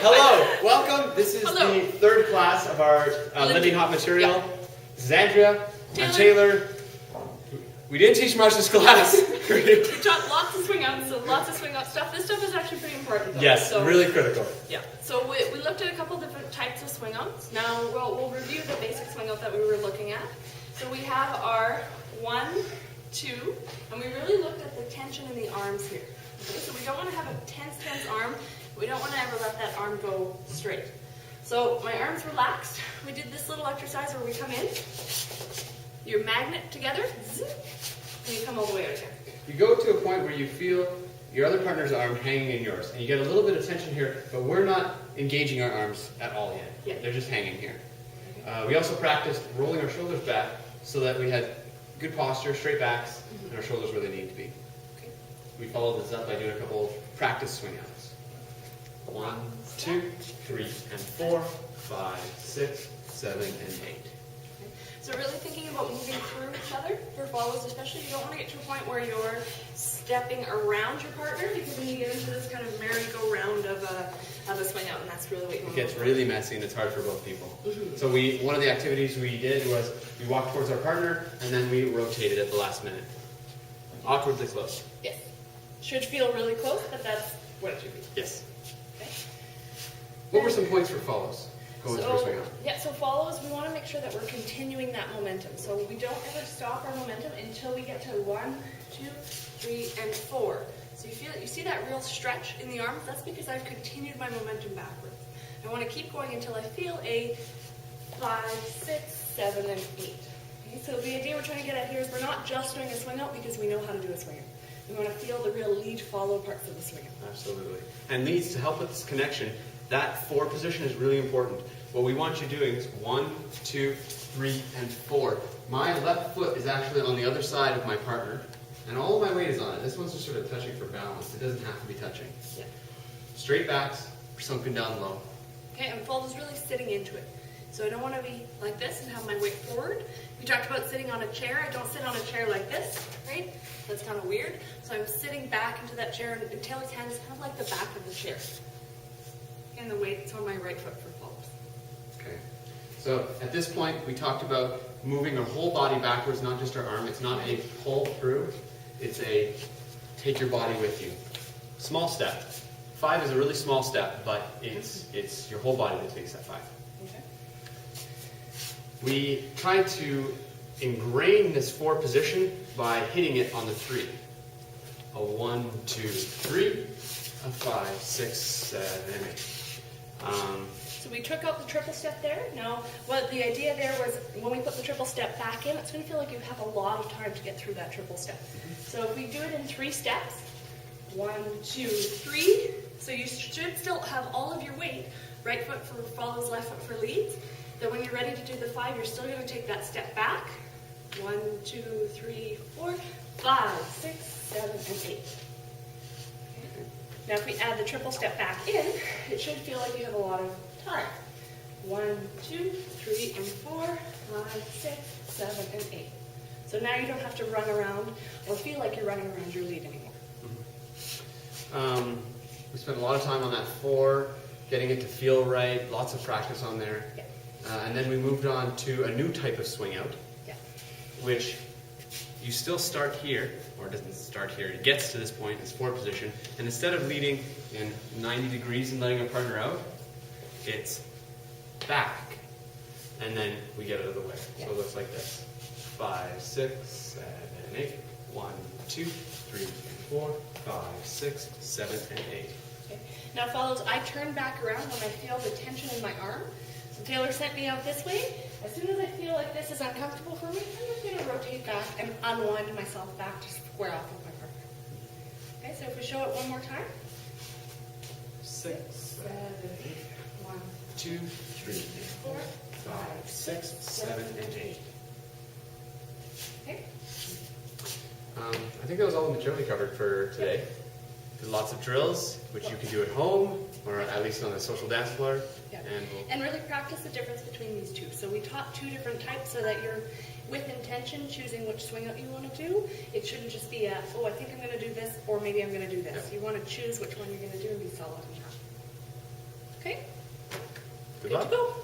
Hello, welcome. This is Hello. the third class of our Lindy Hot material. Yeah. This is Andrea. Taylor. I'm Taylor. We didn't teach much this class. We taught lots of swing outs, so lots of swing out stuff. This stuff is actually pretty important though. Yes, so, really critical. Yeah, so we looked at a couple different types of swing outs. Now we'll review the basic swing out that we were looking at. So we have our 1, 2, and we really looked at the tension in the arms here. Okay, so we don't want to have a tense arm. We don't want to ever let that arm go straight. So my arm's relaxed. We did this little exercise where we come in, your magnet together, zip, and you come all the way out again. You go to a point where you feel your other partner's arm hanging in yours, and you get a little bit of tension here, but we're not engaging our arms at all yet. Yeah. They're just hanging here. We also practiced rolling our shoulders back so that we had good posture, straight backs, and our shoulders where they need to be. Okay. We followed this up by doing a couple of practice swing outs. 1, 2, 3, and 4, 5, 6, 7, and 8. So really thinking about moving through each other for follows, especially you don't want to get to a point where you're stepping around your partner, because then you get into this kind of merry-go-round of a swing out, and that's really what you want It gets really messy and it's hard for both people. So one of the activities we did was we walked towards our partner and then we rotated at the last minute. Awkwardly close. Yes. Should feel really close, but that's what it should be. Yes. Okay. What were some points for follows? Going through a swing out. Yeah, so follows, we want to make sure that we're continuing that momentum. So we don't ever stop our momentum until we get to 1, 2, 3, and 4. So you see that real stretch in the arms? That's because I've continued my momentum backwards. I want to keep going until I feel a 5, 6, 7, and 8. Okay, so the idea we're trying to get at here is we're not just doing a swing out because we know how to do a swing out. We want to feel the real lead-follow parts of the swing out. Absolutely. And leads to help with this connection. That 4 position is really important. What we want you doing is 1, 2, 3, and 4. My left foot is actually on the other side of my partner, and all of my weight is on it. This one's just sort of touching for balance. It doesn't have to be touching. Yeah. Straight backs, sunken down low. Okay, and fold is really sitting into it. So I don't want to be like this and have my weight forward. We talked about sitting on a chair. I don't sit on a chair like this, right? That's kind of weird. So I'm sitting back into that chair, and Taylor's hand is kind of like the back of the chair. And the weight's on my right foot for follows. Okay. So at this point, we talked about moving our whole body backwards, not just our arm. It's not a pull through. It's a take your body with you. Small step. 5 is a really small step, but it's your whole body that takes that 5. Okay. We try to ingrain this 4 position by hitting it on the 3. A 1, 2, 3, a 5, 6, 7, 8. So we took out the triple step there. Now, what the idea there was when we put the triple step back in, it's going to feel like you have a lot of time to get through that triple step. So if we do it in 3 steps, 1, 2, 3. So you should still have all of your weight, right foot for follows, left foot for leads. Then when you're ready to do the 5, you're still going to take that step back. 1, 2, 3, 4, 5, 6, 7, and 8. Now if we add the triple step back in, it should feel like you have a lot of time. 1, 2, 3, and 4, 5, 6, 7, and 8. So now you don't have to run around or feel like you're running around your lead anymore. We spent a lot of time on that 4, getting it to feel right, lots of practice on there. Yeah. And then we moved on to a new type of swing out, Yeah. which you still start here, or it doesn't start here, it gets to this point, it's 4 position, and instead of leading in 90 degrees and letting our partner out, it's back, and then we get out of the way. Yeah. So it looks like this. 5, 6, 7, 8. 1, 2, 3, 4, 5, 6, 7, and 8. Okay. Now follows, I turn back around when I feel the tension in my arm. So Taylor sent me out this way. As soon as I feel like this is uncomfortable for me, I'm just going to rotate back and unwind myself back to square off with my partner. Okay, so if we show it one more time. 6, 7, 8, 1, 2, 3, 4, 5, 6, 7, and 8. Okay. I think that was all the material we covered for today. Did lots of drills, which you can do at home, or at least on the social dance floor. Yeah. And And really practice the difference between these two. So we taught 2 different types so that you're with intention choosing which swing out you want to do. It shouldn't just be a, oh, I think I'm going to do this, or maybe I'm going to do this. Yeah. You want to choose which one you're going to do and be solid in that. Okay? Good to go.